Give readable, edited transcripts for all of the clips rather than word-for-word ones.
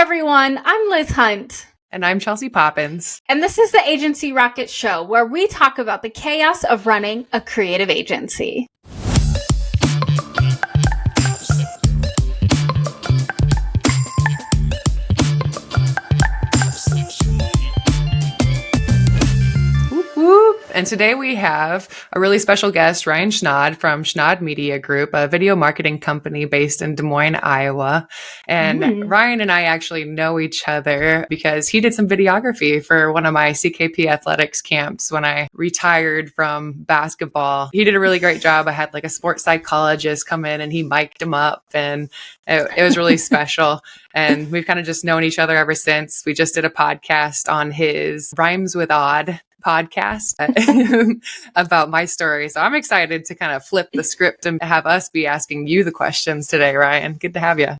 everyone, I'm Liz Hunt. And I'm Chelsea Poppins. And this is the Agency Rocket Show, where we talk about the chaos of running a creative agency. And today we have a really special guest, Ryan Snaadt from Snaadt Media Group, a video marketing company based in Des Moines, Iowa. And Ryan and I actually know each other because he did some videography for one of my CKP athletics camps when I retired from basketball. He did a really great job. I had like a sports psychologist come in and he mic'd him up, and it was really special. And we've kind of just known each other ever since. We just did a podcast on his Rhymes with Odd podcast about my story. So I'm excited to kind of flip the script and have us be asking you the questions today, Ryan. Good to have you.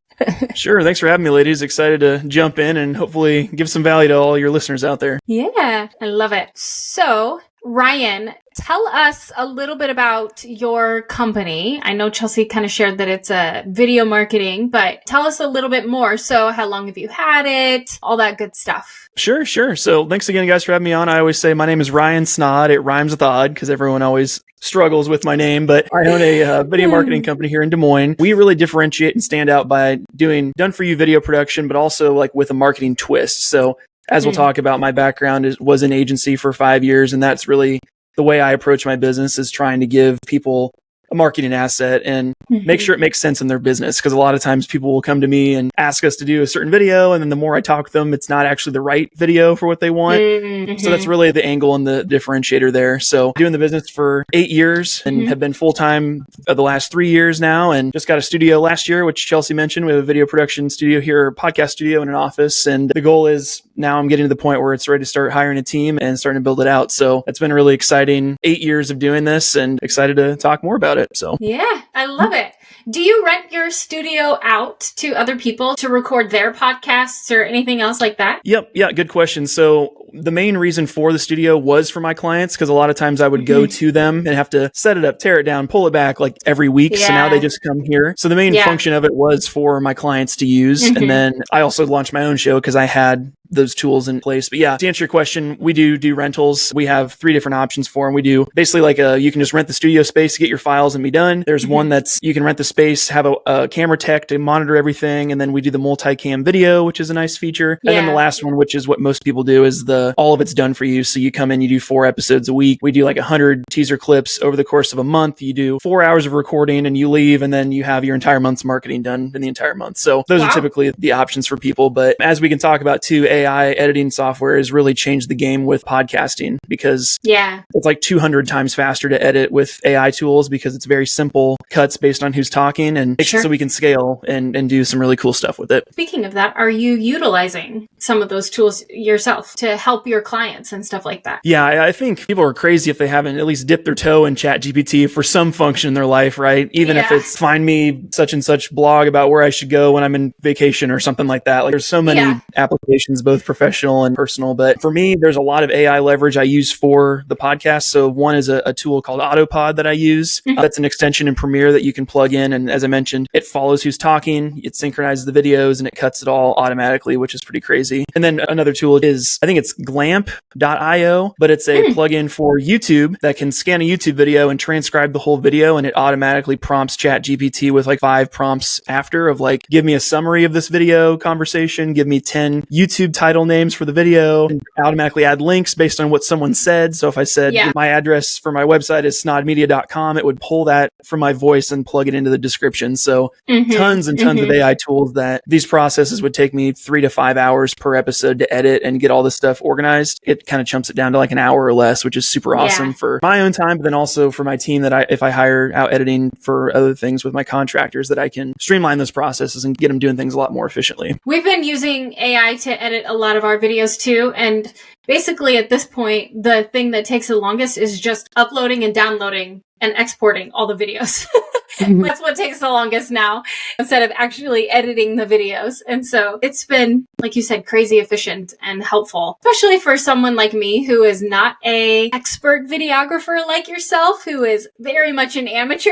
Sure. Thanks for having me, ladies. Excited to jump in and hopefully give some value to all your listeners out there. Yeah, I love it. So, Ryan, tell us a little bit about your company. I know Chelsea kind of shared that it's a video marketing, but tell us a little bit more. So how long have you had it? All that good stuff. Sure. So thanks again, guys, for having me on. I always say my name is Ryan Snaadt. It rhymes with odd because everyone always struggles with my name, but I own a video marketing company here in Des Moines. We really differentiate and stand out by doing done-for-you video production, but also like with a marketing twist. So as we'll talk about, my background was in agency for 5 years, and that's really the way I approach my business, is trying to give people a marketing asset and make sure it makes sense in their business. Because a lot of times people will come to me and ask us to do a certain video, and then the more I talk to them, it's not actually the right video for what they want. So that's really the angle and the differentiator there. So doing the business for 8 years and have been full-time the last 3 years now, and just got a studio last year, which Chelsea mentioned. We have a video production studio here, podcast studio, in an office. And the goal is now I'm getting to the point where it's ready to start hiring a team and starting to build it out. So it's been a really exciting 8 years of doing this, and excited to talk more about it. So yeah, I love it. Do you rent your studio out to other people to record their podcasts or anything else like that? Yep. Yeah. Good question. So the main reason for the studio was for my clients, because a lot of times I would go to them and have to set it up, tear it down, pull it back like every week. So now they just come here. So the main function of it was for my clients to use. And then I also launched my own show because I had those tools in place. But yeah, to answer your question, we do rentals. We have 3 different options for them. We do basically like you can just rent the studio space to get your files and be done. There's one that's you can rent the space, have a camera tech to monitor everything. And then we do the multicam video, which is a nice feature. And then the last one, which is what most people do, is all of it's done for you. So you come in, you do 4 episodes a week. We do like 100 teaser clips over the course of a month. You do 4 hours of recording and you leave, and then you have your entire month's marketing done in the entire month. So those are typically the options for people. But as we can talk about too, AI editing software has really changed the game with podcasting, because it's like 200 times faster to edit with AI tools, because it's very simple cuts based on who's talking, and so we can scale and do some really cool stuff with it. Speaking of that, are you utilizing some of those tools yourself to help your clients and stuff like that? Yeah, I think people are crazy if they haven't at least dipped their toe in ChatGPT for some function in their life, right? Even if it's find me such and such blog about where I should go when I'm in vacation or something like that. Like there's so many applications, both professional and personal. But for me, there's a lot of AI leverage I use for the podcast. So one is a tool called Autopod that I use. That's an extension in Premiere that you can plug in. And as I mentioned, it follows who's talking, it synchronizes the videos, and it cuts it all automatically, which is pretty crazy. And then another tool is, I think it's glamp.io, but it's a plugin for YouTube that can scan a YouTube video and transcribe the whole video. And it automatically prompts ChatGPT with like 5 prompts after of like, give me a summary of this video conversation, give me 10 YouTube title names for the video, and automatically add links based on what someone said. So if I said my address for my website is snaadmedia.com, it would pull that from my voice and plug it into the description. So tons and tons of AI tools that these processes would take me 3 to 5 hours per episode to edit and get all this stuff organized. It kind of chumps it down to like an hour or less, which is super awesome for my own time, but then also for my team that if I hire out editing for other things with my contractors, that I can streamline those processes and get them doing things a lot more efficiently. We've been using AI to edit a lot of our videos too. And basically at this point, the thing that takes the longest is just uploading and downloading and exporting all the videos. That's what takes the longest now, instead of actually editing the videos. And so it's been, like you said, crazy efficient and helpful, especially for someone like me who is not a expert videographer like yourself, who is very much an amateur.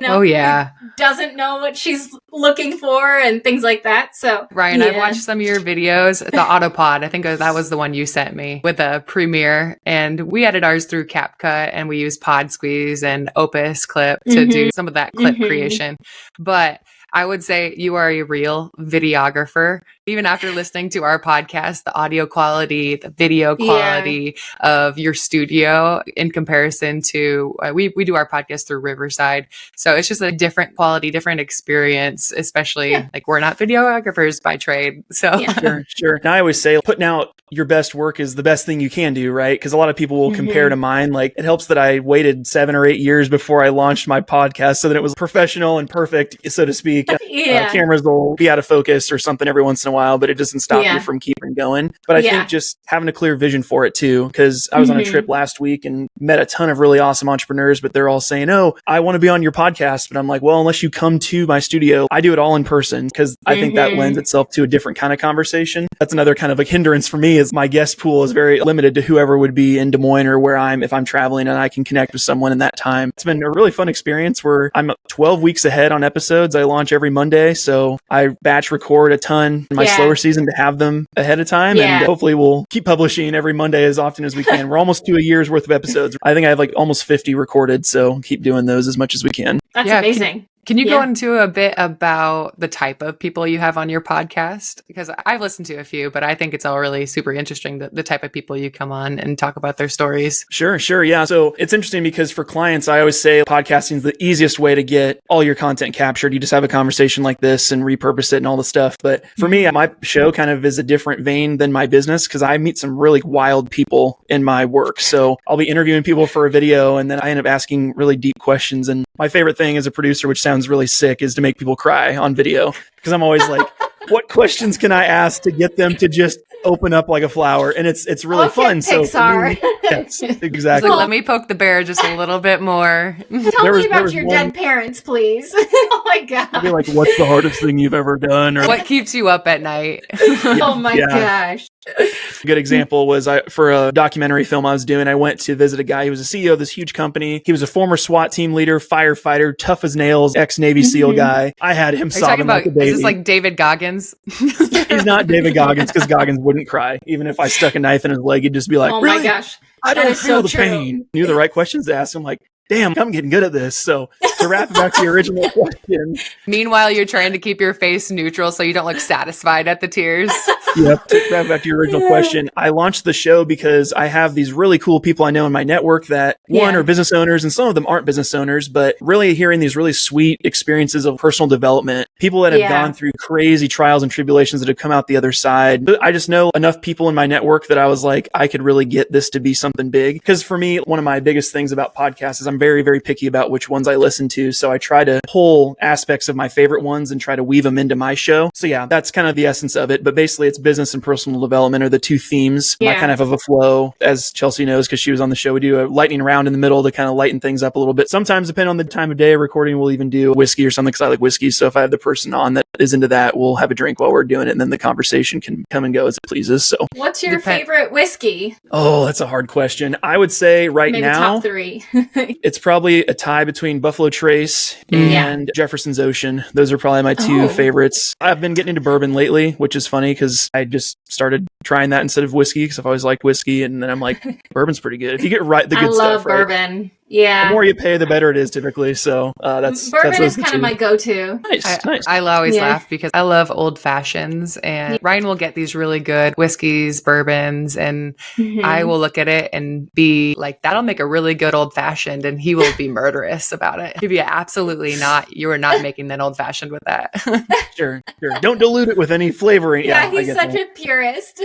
Oh yeah. Doesn't know what she's looking for and things like that. So Ryan, I've watched some of your videos, the Autopod. I think that was the one you sent me with a Premiere, and we edit ours through CapCut, and we use Pod Squeeze and Opus Clip to do some of that clip creation. But I would say you are a real videographer. Even after listening to our podcast, the audio quality, the video quality of your studio in comparison to, we do our podcast through Riverside. So it's just a different quality, different experience, especially like we're not videographers by trade. So Sure. Now I always say putting out your best work is the best thing you can do, right? Because a lot of people will compare to mine. Like it helps that I waited 7 or 8 years before I launched my podcast so that it was professional and perfect, so to speak. Cameras will be out of focus or something every once in a while, but it doesn't stop you from keeping going. But I think just having a clear vision for it too, because I was on a trip last week and met a ton of really awesome entrepreneurs, but they're all saying, oh, I want to be on your podcast. But I'm like, well, unless you come to my studio, I do it all in person because I think that lends itself to a different kind of conversation. That's another kind of a hindrance for me is my guest pool is very limited to whoever would be in Des Moines or where if I'm traveling and I can connect with someone in that time. It's been a really fun experience where I'm 12 weeks ahead on episodes. I launch every Monday. So I batch record a ton in my slower season to have them ahead of time. And hopefully we'll keep publishing every Monday as often as we can. We're almost to a year's worth of episodes. I think I have like almost 50 recorded. So keep doing those as much as we can. That's amazing. Can you go into a bit about the type of people you have on your podcast? Because I've listened to a few, but I think it's all really super interesting, the type of people you come on and talk about their stories. Sure. Yeah. So it's interesting because for clients, I always say podcasting is the easiest way to get all your content captured. You just have a conversation like this and repurpose it and all the stuff. But for me, my show kind of is a different vein than my business because I meet some really wild people in my work. So I'll be interviewing people for a video and then I end up asking really deep questions. And my favorite thing as a producer, which sounds really sick, is to make people cry on video because I'm always like, what questions can I ask to get them to just open up like a flower? And it's really fun. Pixar. So yes, exactly. Like, let me poke the bear just a little bit more. Tell me about your dead parents, please. Oh my God. I'd be like, what's the hardest thing you've ever done? Or what keeps you up at night? Oh my gosh. A good example was for a documentary film I was doing, I went to visit a guy who was a CEO of this huge company. He was a former SWAT team leader, firefighter, tough as nails, ex-Navy SEAL guy. I had him sobbing like a baby. Is this like David Goggins? He's not David Goggins because Goggins wouldn't cry. Even if I stuck a knife in his leg, he'd just be like, oh really? My gosh. I don't feel the pain. Knew the right questions to ask him, like, damn, I'm getting good at this. So to wrap it back to your original question. Meanwhile, you're trying to keep your face neutral so you don't look satisfied at the tears. Yep. To wrap back to your original question, I launched the show because I have these really cool people I know in my network that one are business owners and some of them aren't business owners, but really hearing these really sweet experiences of personal development, people that have gone through crazy trials and tribulations that have come out the other side. But I just know enough people in my network that I was like, I could really get this to be something big. Because for me, one of my biggest things about podcasts is I'm very, very picky about which ones I listen to. So I try to pull aspects of my favorite ones and try to weave them into my show. So yeah, that's kind of the essence of it. But basically it's business and personal development are the two themes. I kind of have a flow, as Chelsea knows, because she was on the show. We do a lightning round in the middle to kind of lighten things up a little bit. Sometimes, depending on the time of day of recording, we'll even do whiskey or something because I like whiskey. So if I have the person on that is into that, we'll have a drink while we're doing it. And then the conversation can come and go as it pleases. So what's your favorite whiskey? Oh, that's a hard question. I would say Maybe now, top 3. it's probably a tie between Buffalo Trace and Jefferson's Ocean. Those are probably my two favorites. I've been getting into bourbon lately, which is funny because I just started trying that instead of whiskey because I've always liked whiskey. And then I'm like, bourbon's pretty good. If you get the good stuff, I love bourbon. Right? Yeah. The more you pay, the better it is typically. So bourbon is kind of my go-to. Nice. I always laugh because I love old fashions, and Ryan will get these really good whiskeys, bourbons, and I will look at it and be like, that'll make a really good old fashioned, and he will be murderous about it. He'd be absolutely not. You are not making that old fashioned with that. Sure. Don't dilute it with any flavoring. Yeah, he's such a purist.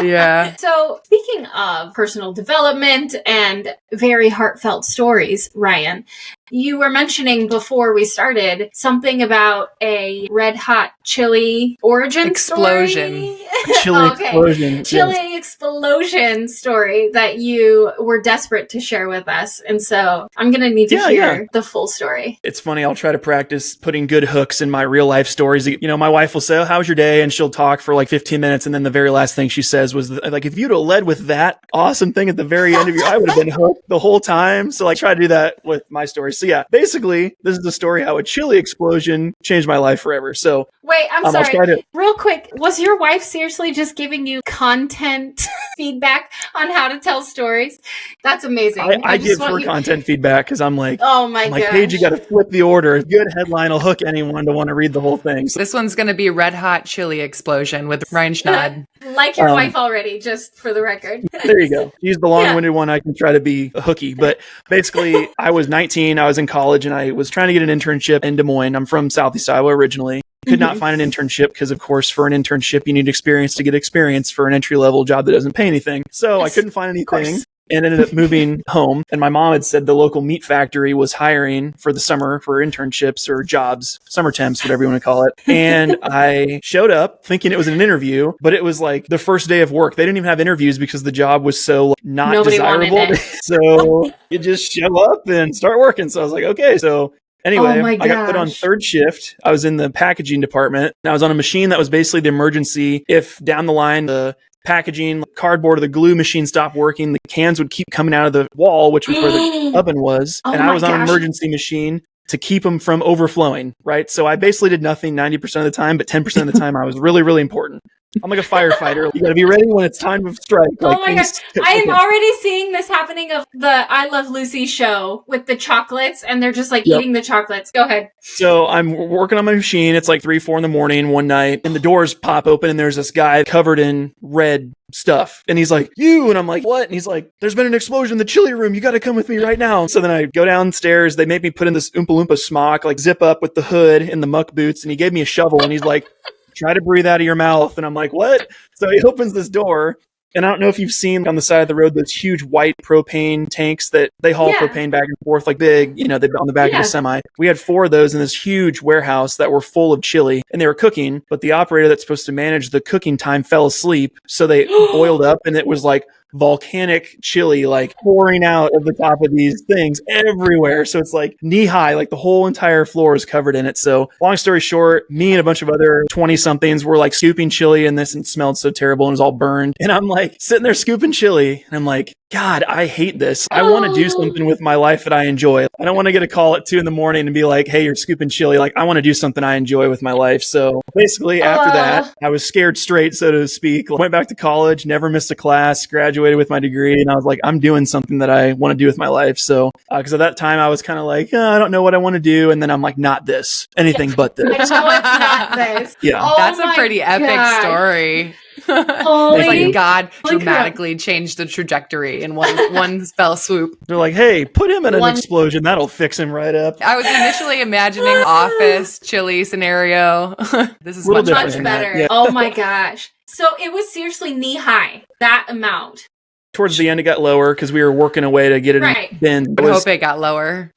Yeah. So speaking of personal development and very heartfelt stories, Ryan, you were mentioning before we started something about a red hot chili origin explosion. Chili explosion. Chili chili explosion story that you were desperate to share with us. And so I'm going to need to hear the full story. It's funny. I'll try to practice putting good hooks in my real life stories. You know, my wife will say, "Oh, how's your day?" And she'll talk for like 15 minutes. And then the very last thing she says was like, "If you'd have led with that awesome thing at the very end of your, I would have been hooked the whole time." So I try to do that with my story. So yeah, basically this is the story how a chili explosion changed my life forever. So wait, I'm sorry. Real quick, was your wife seriously just giving you content feedback on how to tell stories? That's amazing. I give her content feedback because I'm like, oh my god, Paige, you got to flip the order. A good headline will hook anyone to want to read the whole thing. So this one's going to be Red Hot Chili Explosion with Ryan Snaadt. Like your wife already, just for the record. There you go. She's the long-winded one. I can try to be a hooky. But basically, I was 19. I was in college, and I was trying to get an internship in Des Moines. I'm from Southeast Iowa originally. Could not find an internship because, of course, for an internship, you need experience to get experience for an entry-level job that doesn't pay anything. So I couldn't find anything. And ended up moving home. And my mom had said the local meat factory was hiring for the summer for internships or jobs, summer temps, whatever you want to call it. And I showed up thinking it was an interview, but it was like the first day of work. They didn't even have interviews because the job was so not Nobody desirable. So you just show up and start working. So I was like, okay. So anyway, I got put on third shift. I was in the packaging department. And I was on a machine that was basically the emergency. If down the line, the packaging, cardboard, or the glue machine stopped working, the cans would keep coming out of the wall, which was where the oven was. And I was on an emergency machine to keep them from overflowing, right? So I basically did nothing 90% of the time, but 10% of the time I was really, really important. I'm like a firefighter. You got to be ready when it's time to strike. Oh my gosh. I am already seeing this happening of the I Love Lucy show with the chocolates, and they're just like eating the chocolates. Go ahead. So I'm working on my machine. It's like 3, 4 in the morning one night, and the doors pop open, and there's this guy covered in red stuff. And he's like, "You," and I'm like, "What?" And he's like, "There's been an explosion in the chili room. You got to come with me right now." So then I go downstairs. They make me put in this Oompa Loompa smock, like zip up with the hood and the muck boots. And he gave me a shovel, and he's like, "Try to breathe out of your mouth." And I'm like, "What?" So he opens this door. And I don't know if you've seen on the side of the road those huge white propane tanks that they haul propane back and forth, like big, you know, they're on the back of a semi. We had 4 of those in this huge warehouse that were full of chili, and they were cooking. But the operator that's supposed to manage the cooking time fell asleep. So they boiled up, and it was like volcanic chili, like pouring out of the top of these things everywhere. So it's like knee high, like the whole entire floor is covered in it. So long story short, me and a bunch of other 20 somethings were like scooping chili in this, and it smelled so terrible and it was all burned. And I'm like sitting there scooping chili, and I'm like, God, I hate this. I want to do something with my life that I enjoy. I don't want to get a call at 2 a.m. and be like, "Hey, you're scooping chili." Like, I want to do something I enjoy with my life. So basically after that, I was scared straight, so to speak. Went back to college, never missed a class, graduated with my degree. And I was like, I'm doing something that I want to do with my life. So, because at that time I was kind of like, I don't know what I want to do. And then I'm like, not this, anything but this. I know it's not this. Yeah. Oh, that's a pretty epic story. It's like God dramatically changed the trajectory in one fell swoop. They're like, "Hey, put him in an explosion. That'll fix him right up." I was initially imagining office chili scenario. This is much better. Yeah. Oh my gosh. So it was seriously knee high, that amount. Towards the end, it got lower because we were working a way to get it in bin. I hope it got lower.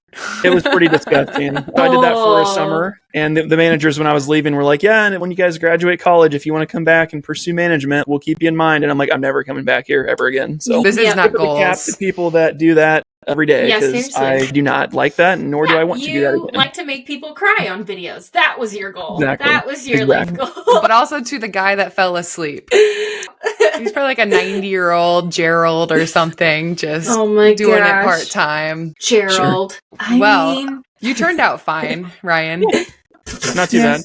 It was pretty disgusting. I did that for a summer, and the managers, when I was leaving, were like, "Yeah, and when you guys graduate college, if you want to come back and pursue management, we'll keep you in mind." And I'm like, "I'm never coming back here ever again." So this is not goals. Cap to people that do that every day, because I do not like that, nor do I want to do that again. You like to make people cry on videos. That was your goal. Exactly. That was your life goal. But also to the guy that fell asleep. He's probably like a 90-year-old Gerald or something, just doing it part-time. Gerald. Sure. I mean, you turned out fine, Ryan. Not too bad.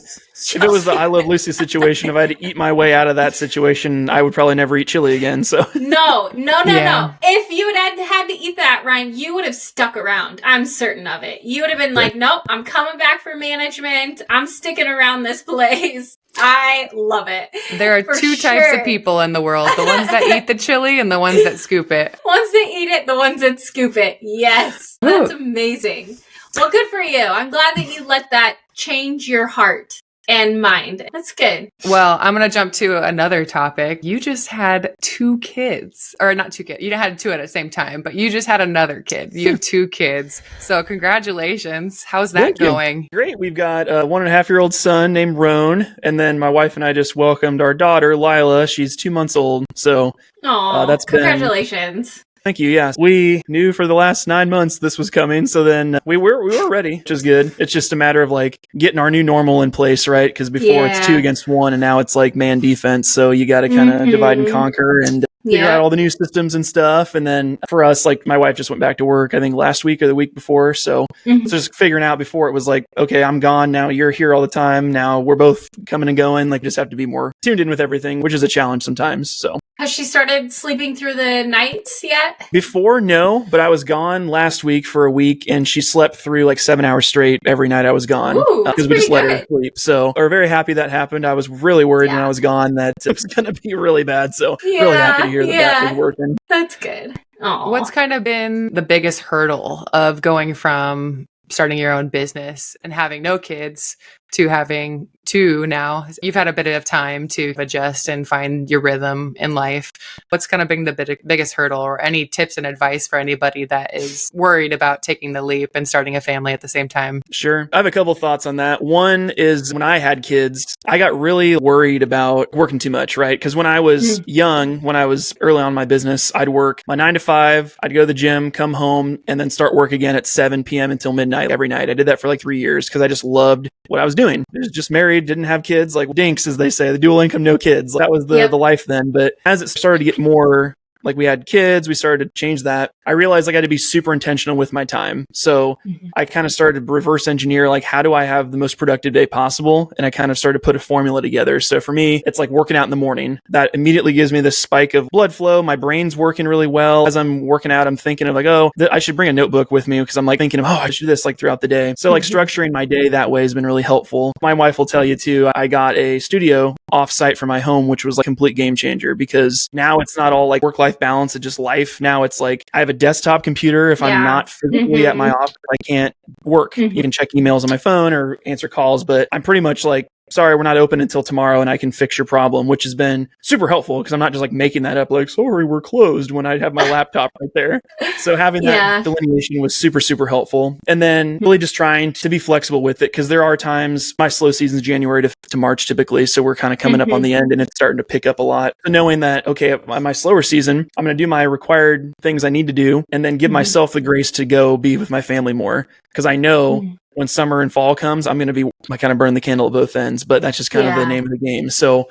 If it was the I Love Lucy situation, if I had to eat my way out of that situation, I would probably never eat chili again. So No. If you had to eat that, Ryan, you would have stuck around. I'm certain of it. You would have been like, "Nope, I'm coming back for management. I'm sticking around this place." I love it. There are two types of people in the world: the ones that eat the chili and the ones that scoop it. Ones that eat it, the ones that scoop it. Yes, that's amazing. Well, good for you. I'm glad that you let that change your heart and mind. That's good. Well, I'm going to jump to another topic. You just had 2 kids, or not 2 kids. You had 2 at the same time, but you just had another kid. You have 2 kids. So congratulations. How's that going? Great. We've got a 1.5-year-old son named Roan. And then my wife and I just welcomed our daughter, Lila. She's 2 months old. So that's congratulations. Thank you. Yeah, we knew for the last 9 months this was coming. So then we were ready, which is good. It's just a matter of like getting our new normal in place, right? Because before it's 2 against 1 and now it's like man defense. So you got to kind of divide and conquer and figure out all the new systems and stuff. And then for us, like my wife just went back to work, I think last week or the week before. So just figuring out before it was like, okay, I'm gone. Now you're here all the time. Now we're both coming and going. Like just have to be more tuned in with everything, which is a challenge sometimes. So. Has she started sleeping through the nights yet? Before, no, but I was gone last week for a week and she slept through like 7 hours straight every night I was gone because we just let her sleep. So we're very happy that happened. I was really worried when I was gone that it was going to be really bad. So really happy to hear that was working. That's good. Aww. What's kind of been the biggest hurdle of going from starting your own business and having no kids to having 2 now? You've had a bit of time to adjust and find your rhythm in life. What's kind of been the biggest hurdle, or any tips and advice for anybody that is worried about taking the leap and starting a family at the same time? Sure. I have a couple thoughts on that. One is when I had kids, I got really worried about working too much, right? Because when I was young, when I was early on in my business, I'd work my 9 to 5, I'd go to the gym, come home, and then start work again at 7 p.m. until midnight every night. I did that for like 3 years because I just loved what I was doing. I was just married, didn't have kids, like dinks, as they say, the dual income, no kids. That was the life then. But as it started to get more like we had kids, we started to change that. I realized I got to be super intentional with my time. So I kind of started to reverse engineer, like, how do I have the most productive day possible? And I kind of started to put a formula together. So for me, it's like working out in the morning. That immediately gives me this spike of blood flow. My brain's working really well. As I'm working out, I'm thinking of like, I should bring a notebook with me because I'm like thinking of, I should do this like throughout the day. So like structuring my day that way has been really helpful. My wife will tell you too, I got a studio offsite for my home, which was like a complete game changer because now it's not all like work-life balance, it's just life. Now it's like I have a desktop computer. If I'm not physically at my office, I can't work. You can check emails on my phone or answer calls, but I'm pretty much like, sorry, we're not open until tomorrow and I can fix your problem, which has been super helpful because I'm not just like making that up like, sorry, we're closed when I have my laptop right there. So having that delineation was super, super helpful. And then really just trying to be flexible with it because there are times, my slow season's January to March typically. So we're kind of coming up on the end and it's starting to pick up a lot. So knowing that, okay, my slower season, I'm going to do my required things I need to do and then give myself the grace to go be with my family more because I know when summer and fall comes, I'm going to be kind of burn the candle at both ends, but that's just kind of the name of the game. So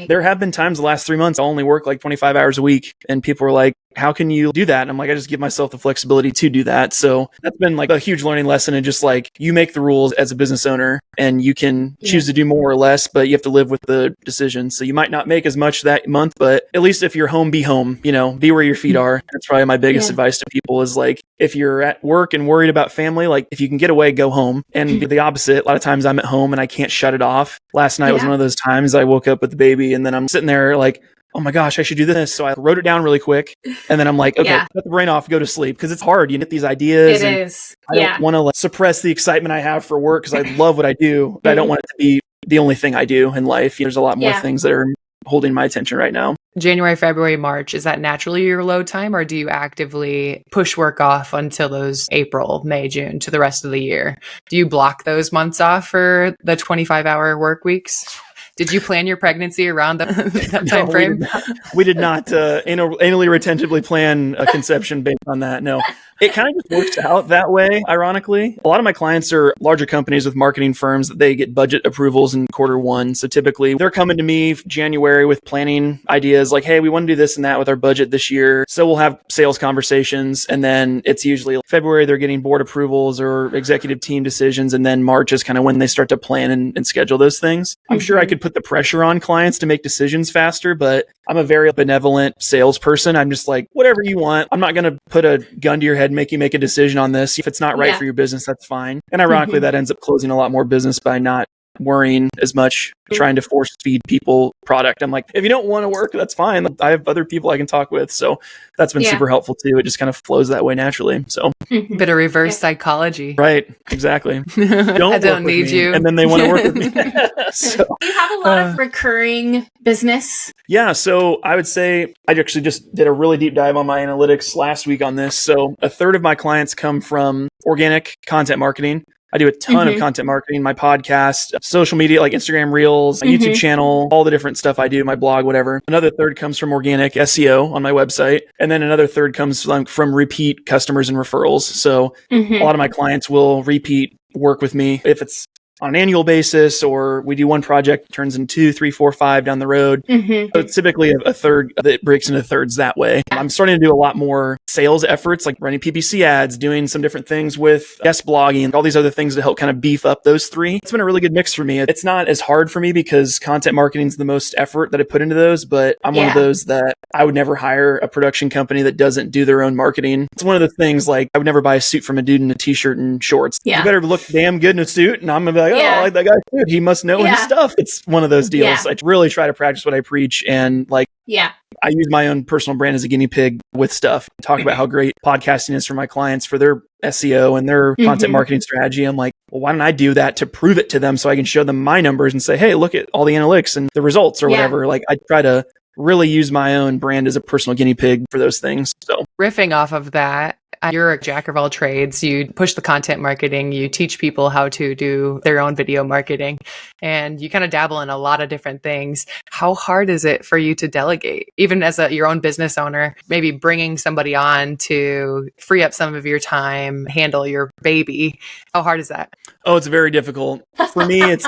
there have been times the last 3 months, I only work like 25 hours a week and people were like, how can you do that? And I'm like, I just give myself the flexibility to do that. So that's been like a huge learning lesson and just like you make the rules as a business owner and you can choose to do more or less, but you have to live with the decision. So you might not make as much that month, but at least if you're home, be home, be where your feet are. That's probably my biggest advice to people is like, if you're at work and worried about family, like if you can get away, go home. And the opposite, a lot of times I'm at home and I can't shut it off. Last night was one of those times I woke up with the baby and then I'm sitting there like, oh my gosh, I should do this. So I wrote it down really quick. And then I'm like, okay, cut the brain off, go to sleep. Because it's hard. You get these ideas. It is. I don't want to suppress the excitement I have for work because I love what I do. But I don't want it to be the only thing I do in life. There's a lot more things that are holding my attention right now. January, February, March, is that naturally your low time or do you actively push work off until those April, May, June to the rest of the year? Do you block those months off for the 25-hour work weeks? Did you plan your pregnancy around that time frame? We did not anally retentively plan a conception based on that. No, it kind of just works out that way. Ironically, a lot of my clients are larger companies with marketing firms that they get budget approvals in quarter 1. So typically they're coming to me January with planning ideas like, hey, we want to do this and that with our budget this year. So we'll have sales conversations. And then it's usually February, they're getting board approvals or executive team decisions. And then March is kind of when they start to plan and schedule those things. I'm sure I could put the pressure on clients to make decisions faster, but I'm a very benevolent salesperson. I'm just like, whatever you want. I'm not going to put a gun to your head, make you make a decision on this. If it's not right for your business, that's fine. And ironically, that ends up closing a lot more business by not worrying as much, trying to force feed people product. I'm like, if you don't want to work, that's fine. I have other people I can talk with. So that's been super helpful too. It just kind of flows that way naturally. So bit of reverse psychology. Right. Exactly. I don't need you. And then they want to work with me. So, do you have a lot of recurring business? Yeah. So I would say I actually just did a really deep dive on my analytics last week on this. So a third of my clients come from organic content marketing. I do a ton of content marketing, my podcast, social media like Instagram Reels, my YouTube channel, all the different stuff I do, my blog, whatever. Another third comes from organic SEO on my website. And then another third comes from repeat customers and referrals. So a lot of my clients will repeat work with me if it's on an annual basis, or we do one project, turns into 2, 3, 4, 5 down the road. So it's typically a third that breaks into thirds that way. I'm starting to do a lot more sales efforts, like running PPC ads, doing some different things with guest blogging, all these other things to help kind of beef up those three. It's been a really good mix for me. It's not as hard for me because content marketing is the most effort that I put into those, but I'm one of those that I would never hire a production company that doesn't do their own marketing. It's one of the things like I would never buy a suit from a dude in a t-shirt and shorts. You better look damn good in a suit. And I'm going to be like, I like that guy's suit. He must know his stuff. It's one of those deals. I really try to practice what I preach and like, I use my own personal brand as a guinea pig with stuff. Talk about how great podcasting is for my clients for their SEO and their content marketing strategy. I'm like, well, why don't I do that to prove it to them so I can show them my numbers and say, hey, look at all the analytics and the results or whatever. Like I try to really use my own brand as a personal guinea pig for those things. So riffing off of that, you're a jack of all trades. You push the content marketing, you teach people how to do their own video marketing, and you kind of dabble in a lot of different things. How hard is it for you to delegate? Even as your own business owner, maybe bringing somebody on to free up some of your time, handle your baby. How hard is that? Oh, it's very difficult. For me, it's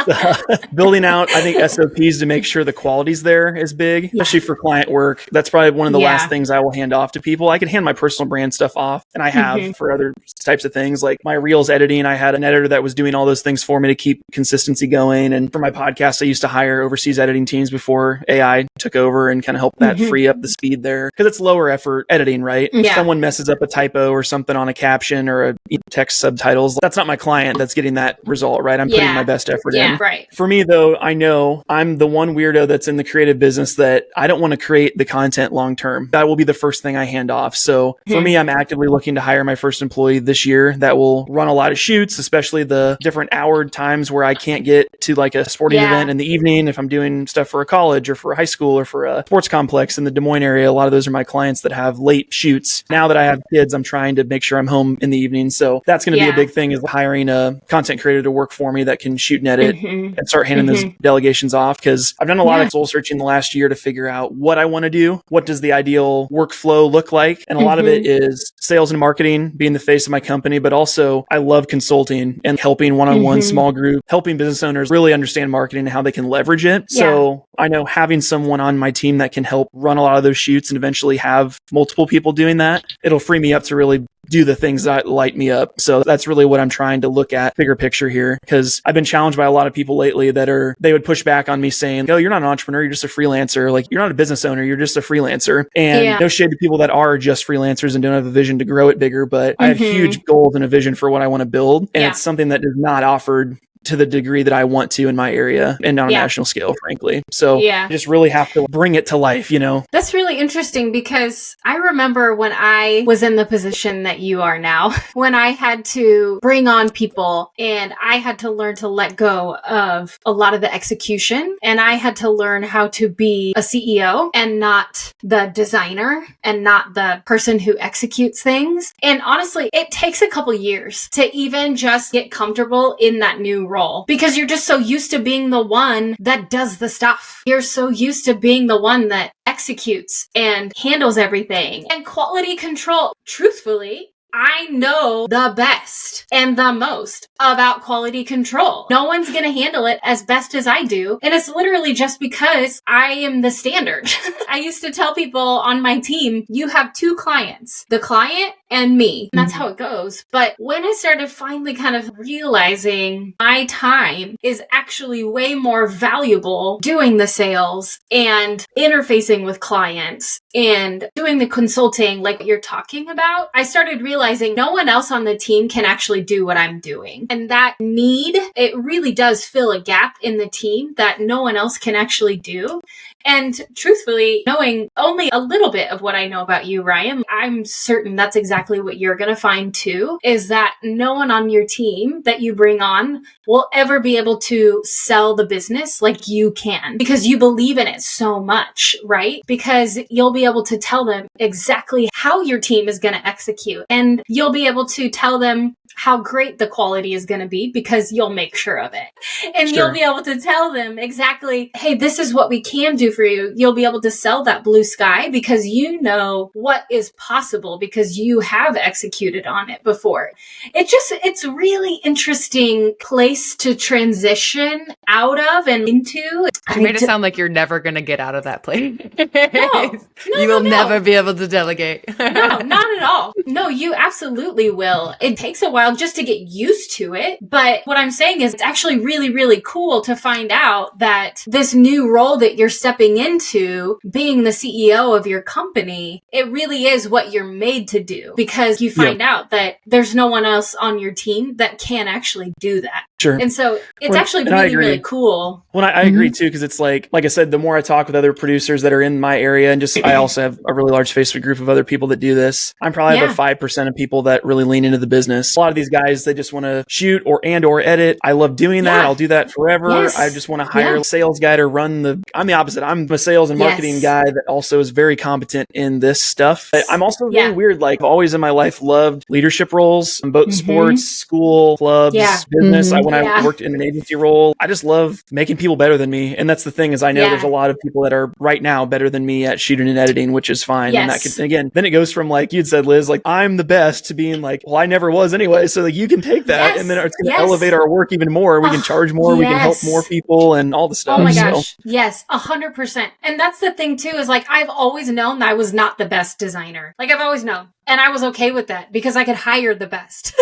building out, I think, SOPs to make sure the quality's there is big, especially for client work. That's probably one of the last things I will hand off to people. I can hand my personal brand stuff off, and I have for other types of things. Like my Reels editing, I had an editor that was doing all those things for me to keep consistency going. And for my podcast, I used to hire overseas editing teams before AI took over and kind of help that free up the speed there. Because it's lower effort editing, right? If someone messes up a typo or something on a caption or a text subtitles, that's not my client that's getting that result, right? I'm putting my best effort in. Right. For me, though, I know I'm the one weirdo that's in the creative business that I don't want to create the content long term. That will be the first thing I hand off. So for me, I'm actively looking to hire my first employee this year that will run a lot of shoots, especially the different hour times where I can't get to like a sporting event in the evening. If I'm doing stuff for a college or for a high school or for a sports complex in the Des Moines area, a lot of those are my clients that have late shoots. Now that I have kids, I'm trying to make sure I'm home in the evening. So that's going to be a big thing, is hiring a content creator to work for me that can shoot and edit and start handing those delegations off. Because I've done a lot of soul searching the last year to figure out what I want to do. What does the ideal workflow look like? And a lot of it is sales and marketing, being the face of my company, but also I love consulting and helping one-on-one small group, helping business owners really understand marketing and how they can leverage it. So I know having someone on my team that can help run a lot of those shoots and eventually have multiple people doing that, it'll free me up to really do the things that light me up. So that's really what I'm trying to look at, bigger picture here, because I've been challenged by a lot of people lately that they would push back on me saying, oh, you're not an entrepreneur, you're just a freelancer. Like, you're not a business owner, you're just a freelancer. And no shade to people that are just freelancers and don't have a vision to grow it bigger, but I have huge goals and a vision for what I want to build. And it's something that is not offered to the degree that I want to in my area and on a national scale, frankly. So I just really have to bring it to life, you know? That's really interesting, because I remember when I was in the position that you are now, when I had to bring on people and I had to learn to let go of a lot of the execution, and I had to learn how to be a CEO and not the designer and not the person who executes things. And honestly, it takes a couple years to even just get comfortable in that new role, because you're just so used to being the one that does the stuff. You're so used to being the one that executes and handles everything. And quality control, truthfully, I know the best and the most about quality control. No one's going to handle it as best as I do. And it's literally just because I am the standard. I used to tell people on my team, you have two clients. The client and me. And that's how it goes. But when I started finally kind of realizing my time is actually way more valuable doing the sales and interfacing with clients and doing the consulting like you're talking about, I started realizing no one else on the team can actually do what I'm doing. And that need, it really does fill a gap in the team that no one else can actually do. And truthfully, knowing only a little bit of what I know about you, Ryan, I'm certain that's exactly what you're going to find too, is that no one on your team that you bring on will ever be able to sell the business like you can because you believe in it so much, right? Because you'll be able to tell them exactly how your team is going to execute, and you'll be able to tell them how great the quality is going to be because you'll make sure of it. And you'll be able to tell them exactly, hey, this is what we can do for you. You'll be able to sell that blue sky because you know what is possible because you have executed on it before. It's a really interesting place to transition out of and into. You made it sound like you're never going to get out of that place. No, you will never be able to delegate. No, not at all. No, you absolutely will. It takes a while just to get used to it. But what I'm saying is it's actually really, really cool to find out that this new role that you're stepping into, being the CEO of your company, it really is what you're made to do because you find out that there's no one else on your team that can actually do that. Sure. And so it's actually really, really cool. Well, I agree too, because it's like I said, the more I talk with other producers that are in my area, and just I also have a really large Facebook group of other people that do this. I'm probably about 5% of people that really lean into the business. A lot of these guys, they just want to shoot or edit. I love doing that. I'll do that forever. I just want to hire a sales guy to run I'm the opposite. I'm a sales and marketing guy that also is very competent in this stuff. But I'm also really weird. Like I've always in my life loved leadership roles in both sports, school, clubs, business. When I worked in an agency role, I just love making people better than me. And that's the thing is I know there's a lot of people that are right now better than me at shooting and editing, which is fine. And that could, again, then it goes from like you'd said, Liz, like I'm the best to being like, well, I never was anyway. So like you can take that and then it's going to elevate our work even more. We can charge more. We can help more people and all the stuff. Oh my gosh. Yes. 100%. And that's the thing too, is like, I've always known that I was not the best designer. Like I've always known. And I was okay with that because I could hire the best.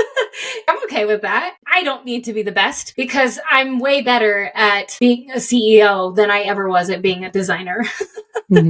I'm okay with that. I don't need to be the best because I'm way better at being a CEO than I ever was at being a designer.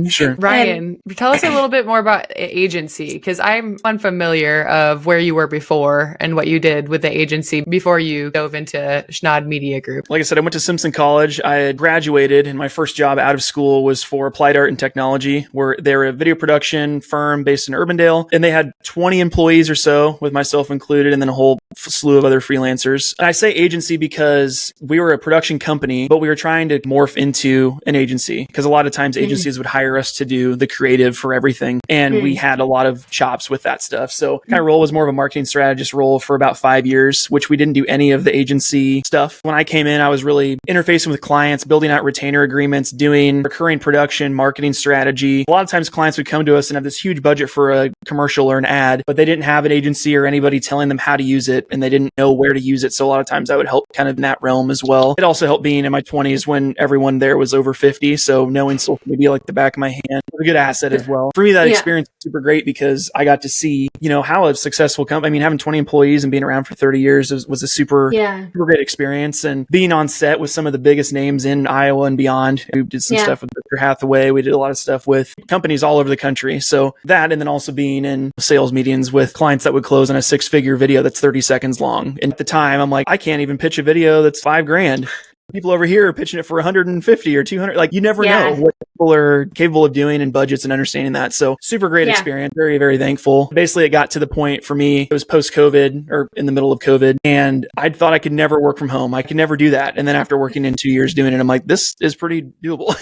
Sure. Ryan, tell us a little bit more about agency, because I'm unfamiliar of where you were before and what you did with the agency before you dove into Snaadt Media Group. Like I said, I went to Simpson College. I had graduated and my first job out of school was for Applied Art and Technology, where they're a video production firm based in Urbandale. And they had 20 employees or so, with myself included, and then a whole slew of other freelancers. And I say agency because we were a production company, but we were trying to morph into an agency because a lot of times agencies would hire us to do the creative for everything. And we had a lot of chops with that stuff. So my role was more of a marketing strategist role for about 5 years, which we didn't do any of the agency stuff. When I came in, I was really interfacing with clients, building out retainer agreements, doing recurring production, marketing strategy. A lot of times clients would come to us and have this huge budget for a commercial or an ad, but they didn't have an agency or anybody telling them how to use it, and they didn't know where to use it. So a lot of times I would help kind of in that realm as well. It also helped being in my 20s when everyone there was over 50. So knowing social media like the back of my hand was a good asset as well. For me, that experience was super great because I got to see, how a successful company, I mean, having 20 employees and being around for 30 years was a super great experience. And being on set with some of the biggest names in Iowa and beyond. We did some stuff with Berkshire Hathaway. We did a lot of stuff with companies all over the country. So that, and then also being in sales meetings with clients that would close on a 6-figure video that's 30 seconds long. And at the time, I'm like, I can't even pitch a video that's $5,000. People over here are pitching it for 150 or 200. Like you never know what people are capable of doing and budgets and understanding that. So super great experience. Very, very thankful. Basically, it got to the point for me, it was post-COVID or in the middle of COVID. And I thought I could never work from home. I could never do that. And then after working in 2 years doing it, I'm like, this is pretty doable.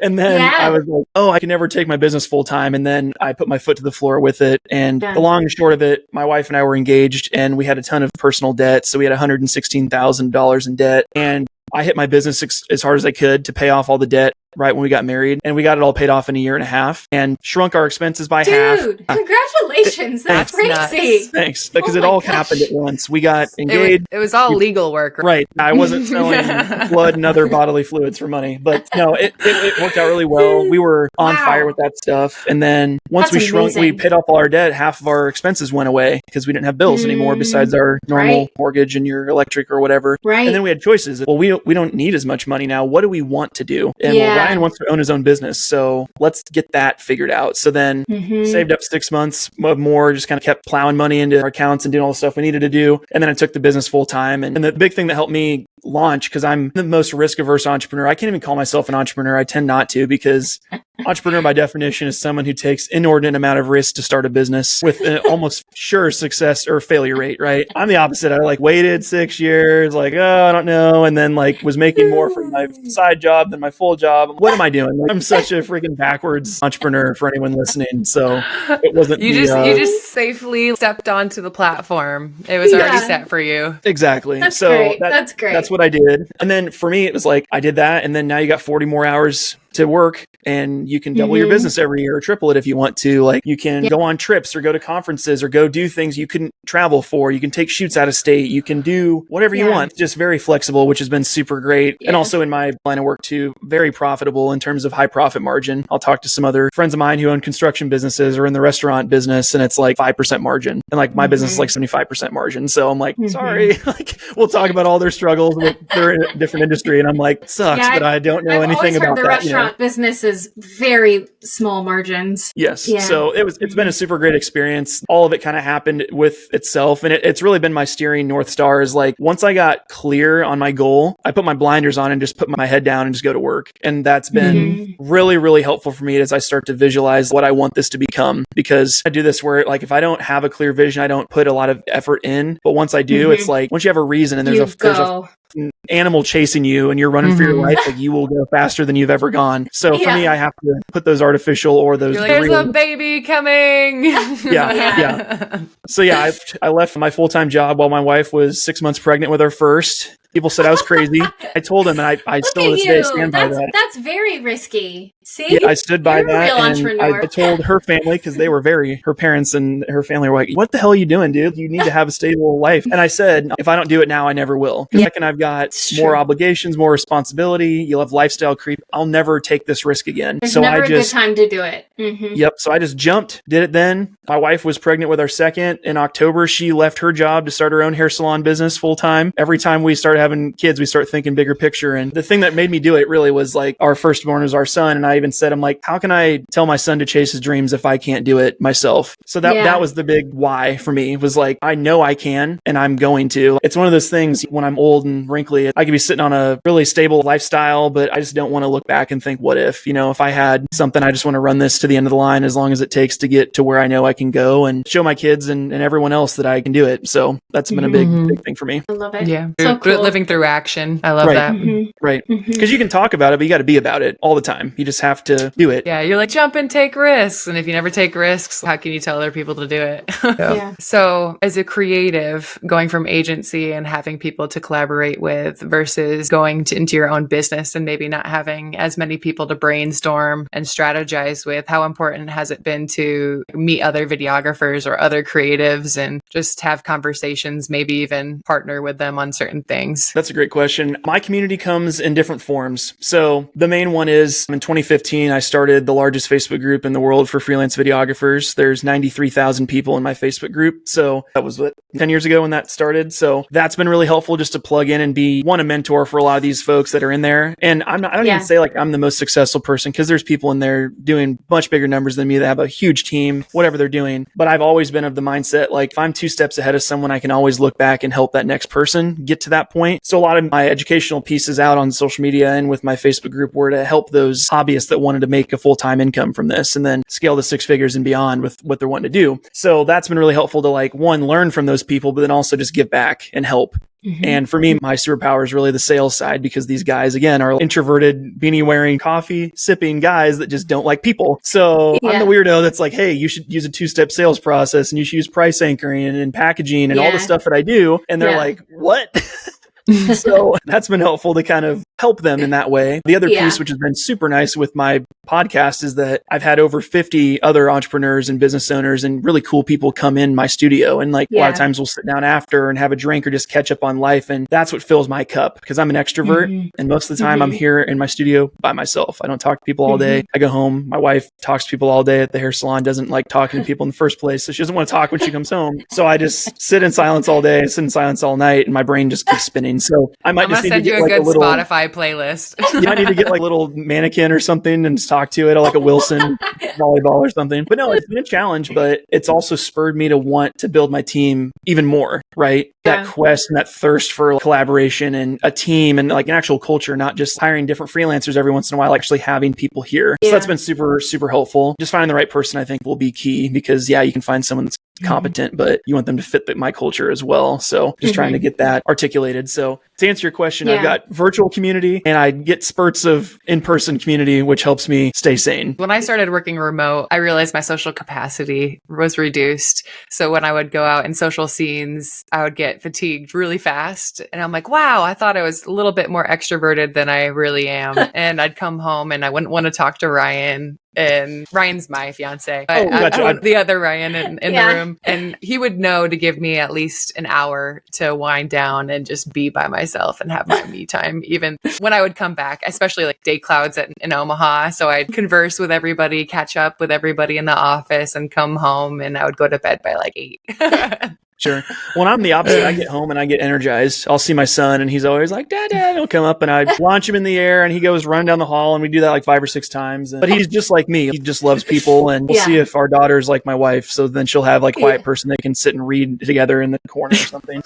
And then I was like, I can never take my business full time. And then I put my foot to the floor with it. And the long and short of it, my wife and I were engaged and we had a ton of personal debt. So we had $116,000 in debt. And I hit my business as hard as I could to pay off all the debt. right when we got married, and we got it all paid off in a year and a half and shrunk our expenses by half. Dude, congratulations. That's crazy. Nuts. Thanks. Because it all happened at once. We got engaged. It was all legal work. Right. I wasn't selling blood and other bodily fluids for money, but no, it worked out really well. We were on fire with that stuff. And then once we shrunk, we paid off all our debt. Half of our expenses went away because we didn't have bills anymore besides our normal mortgage and your electric or whatever. Right. And then we had choices. Well, we don't need as much money now. What do we want to do? And Ryan wants to own his own business. So let's get that figured out. So then saved up 6 months more, just kind of kept plowing money into our accounts and doing all the stuff we needed to do. And then I took the business full time. And the big thing that helped me launch, because I'm the most risk averse entrepreneur. I can't even call myself an entrepreneur. I tend not to, because entrepreneur by definition is someone who takes inordinate amount of risk to start a business with an almost sure success or failure rate, right? I'm the opposite. I waited 6 years, I don't know. And then was making more from my side job than my full job. What am I doing? I'm such a freaking backwards entrepreneur for anyone listening. So it wasn't you just safely stepped onto the platform. It was already set for you. Exactly. That's so great. That's great. That's what I did. And then for me, it was I did that. And then now you got 40 more hours to work, and you can double your business every year or triple it if you want to. You can go on trips or go to conferences or go do things you couldn't travel for. You can take shoots out of state. You can do whatever you want. Just very flexible, which has been super great. And also in my line of work too, very profitable in terms of high profit margin. I'll talk to some other friends of mine who own construction businesses or in the restaurant business, and it's 5% margin. And my business is 75% margin. So I'm sorry, we'll talk about all their struggles with their different industry. And I'm sucks, but I don't know anything about that. Restaurant business is very small margins. Yes. Yeah. So it's been a super great experience. All of it kind of happened with itself. And it's really been my steering North Star is once I got clear on my goal, I put my blinders on and just put my head down and just go to work. And that's been really, really helpful for me as I start to visualize what I want this to become. Because I do this where if I don't have a clear vision, I don't put a lot of effort in. But once I do, it's once you have a reason and there's a animal chasing you and you're running for your life, you will go faster than you've ever gone. So for me, I have to put those artificial or those there's a baby coming. Yeah. So I left my full-time job while my wife was 6 months pregnant with our first. People said I was crazy. I told them, and I still to this day stand by that. That's very risky. See? Yeah, I stood by that. Real and I told her family, because they were her parents and her family were what the hell are you doing, dude? You need to have a stable life. And I said, if I don't do it now, I never will. Because I've got more obligations, more responsibility. You'll have lifestyle creep. I'll never take this risk again. There's never a good time to do it. Yep. So I just jumped, did it then. My wife was pregnant with our second. In October, she left her job to start her own hair salon business full time. Every time we started having kids, we start thinking bigger picture. And the thing that made me do it really was our firstborn was our son. And I even said, I'm how can I tell my son to chase his dreams if I can't do it myself? So that was the big why for me. It was I know I can, and I'm going to. It's one of those things when I'm old and wrinkly, I could be sitting on a really stable lifestyle, but I just don't want to look back and think, what if, if I had something, I just want to run this to the end of the line as long as it takes to get to where I know I can go and show my kids and everyone else that I can do it. So that's been a big thing for me. I love it. Yeah. So cool. Living through action. I love that. Right. Because you can talk about it, but you got to be about it all the time. You just have to do it. Yeah. You're jump and take risks. And if you never take risks, how can you tell other people to do it? Yeah. So as a creative, going from agency and having people to collaborate with versus going into your own business and maybe not having as many people to brainstorm and strategize with, how important has it been to meet other videographers or other creatives and just have conversations, maybe even partner with them on certain things? That's a great question. My community comes in different forms. So the main one is in 2015, I started the largest Facebook group in the world for freelance videographers. There's 93,000 people in my Facebook group. So that was 10 years ago when that started. So that's been really helpful just to plug in and be a mentor for a lot of these folks that are in there. And I don't even say I'm the most successful person, because there's people in there doing much bigger numbers than me that have a huge team, whatever they're doing. But I've always been of the mindset, if I'm 2 steps ahead of someone, I can always look back and help that next person get to that point. So a lot of my educational pieces out on social media and with my Facebook group were to help those hobbyists that wanted to make a full-time income from this and then scale to 6 figures and beyond with what they're wanting to do. So that's been really helpful to one, learn from those people, but then also just give back and help. And for me, my superpower is really the sales side, because these guys, again, are introverted, beanie wearing, coffee sipping guys that just don't like people. So I'm the weirdo that's hey, you should use a 2-step sales process and you should use price anchoring and packaging and all the stuff that I do. And they're what? So that's been helpful to kind of help them in that way. The other piece, which has been super nice with my podcast, is that I've had over 50 other entrepreneurs and business owners and really cool people come in my studio. And like a lot of times we'll sit down after and have a drink or just catch up on life. And that's what fills my cup because I'm an extrovert. And most of the time I'm here in my studio by myself. I don't talk to people all day. I go home. My wife talks to people all day at the hair salon, doesn't like talking to people in the first place. So she doesn't want to talk when she comes home. So I just sit in silence all day, sit in silence all night, and my brain just kees spinning. So I might just need to get like a little Spotify playlist. I need to get like a little mannequin or something and just talk to it, or like a Wilson volleyball or something. But no, it's been a challenge, but it's also spurred me to want to build my team even more, right? That quest and that thirst for collaboration and a team and like an actual culture, not just hiring different freelancers every once in a while, actually having people here. So that's been super, super helpful. Just finding the right person, I think, will be key because you can find someone that's competent, but you want them to fit my culture as well. So just trying to get that articulated. So to answer your question, I've got virtual community and I get spurts of in-person community, which helps me stay sane. When I started working remote, I realized my social capacity was reduced. So when I would go out in social scenes, I would get fatigued really fast. And I'm like, wow, I thought I was a little bit more extroverted than I really am. And I'd come home and I wouldn't want to talk to Ryan. And Ryan's my fiance, but I the other Ryan in the room, and he would know to give me at least an hour to wind down and just be by myself and have my me time. Even when I would come back, especially like day clouds in Omaha. So I'd converse with everybody, catch up with everybody in the office and come home, and I would go to bed by like 8. Sure. Well, I'm the opposite. I get home and I get energized. I'll see my son and he's always like, Dad, he'll come up and I launch him in the air and he goes run down the hall and we do that like 5 or 6 times. But he's just like me. He just loves people and we'll see if our daughter's like my wife. So then she'll have like a quiet person they can sit and read together in the corner or something.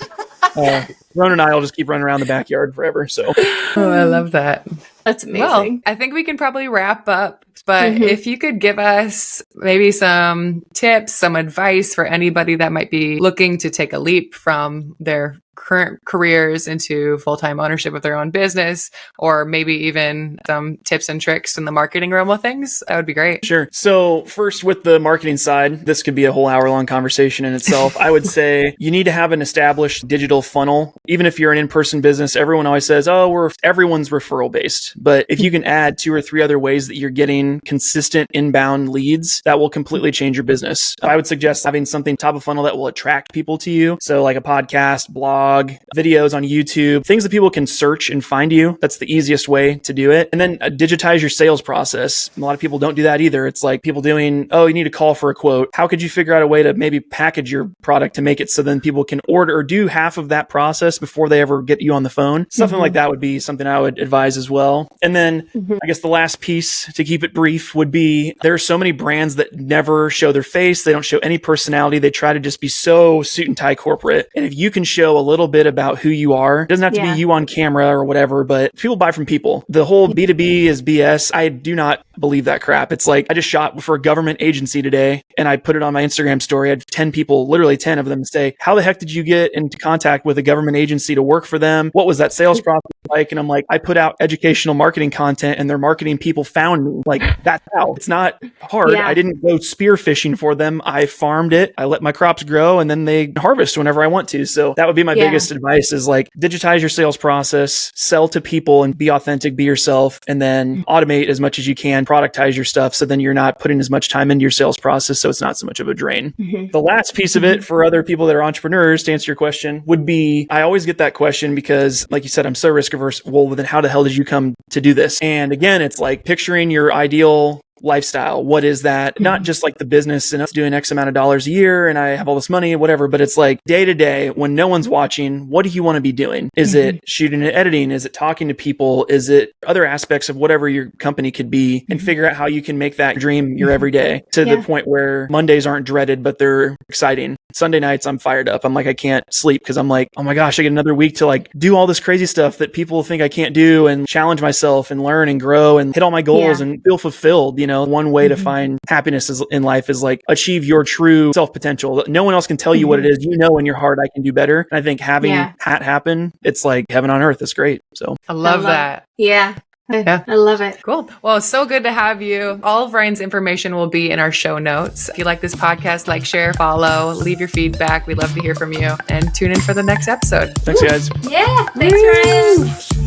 Ron and I will just keep running around the backyard forever. So I love that. That's amazing. Well, I think we can probably wrap up, but if you could give us maybe some tips, some advice for anybody that might be looking to take a leap from their current careers into full-time ownership of their own business, or maybe even some tips and tricks in the marketing realm of things, that would be great. Sure. So first, with the marketing side, this could be a whole hour-long conversation in itself. I would say you need to have an established digital funnel. Even if you're an in-person business, everyone always says, everyone's referral-based. But if you can add 2 or 3 other ways that you're getting consistent inbound leads, that will completely change your business. I would suggest having something top of funnel that will attract people to you. So like a podcast, blog, videos on YouTube, things that people can search and find you. That's the easiest way to do it. And then digitize your sales process. A lot of people don't do that either. It's like people doing, you need to call for a quote. How could you figure out a way to maybe package your product to make it so then people can order or do half of that process before they ever get you on the phone? Something like that would be something I would advise as well. And then I guess the last piece, to keep it brief, would be there are so many brands that never show their face. They don't show any personality. They try to just be so suit and tie corporate. And if you can show a little bit about who you are, it doesn't have to be you on camera or whatever, but people buy from people. The whole B2B is BS. I do not believe that crap. It's like I just shot for a government agency today and I put it on my Instagram story. I had 10 people, literally 10 of them, say, how the heck did you get into contact with a government agency to work for them? What was that sales process like? And I'm like, I put out educational marketing content and their marketing people found me. Like, that's how. It's not hard. I didn't go spear fishing for them. I farmed it. I let my crops grow and then they harvest whenever I want to. So that would be my biggest advice, is like digitize your sales process, sell to people and be authentic, be yourself, and then automate as much as you can, productize your stuff. So then you're not putting as much time into your sales process. So it's not so much of a drain. The last piece of it for other people that are entrepreneurs, to answer your question, would be, I always get that question because like you said, I'm so risk averse. Well, then how the hell did you come to do this? And again, it's like picturing your ideal lifestyle. What is that? Not just like the business and us doing X amount of dollars a year and I have all this money, whatever, but it's like day to day when no one's watching, what do you want to be doing? Is it shooting and editing? Is it talking to people? Is it other aspects of whatever your company could be, and figure out how you can make that dream your everyday to the point where Mondays aren't dreaded, but they're exciting. Sunday nights, I'm fired up. I'm like, I can't sleep because I'm like, oh my gosh, I get another week to like do all this crazy stuff that people think I can't do and challenge myself and learn and grow and hit all my goals and feel fulfilled. You know, one way to find happiness in life is like achieve your true self potential. No one else can tell you what it is. You know, in your heart, I can do better. And I think having that happen, it's like heaven on earth. It's great. So I love that. Yeah. Yeah. I love it. Cool. Well, it's so good to have you. All of Ryan's information will be in our show notes. If you like this podcast, like, share, follow, leave your feedback. We'd love to hear from you and tune in for the next episode. Thanks, guys. Yeah. Thanks, Ryan.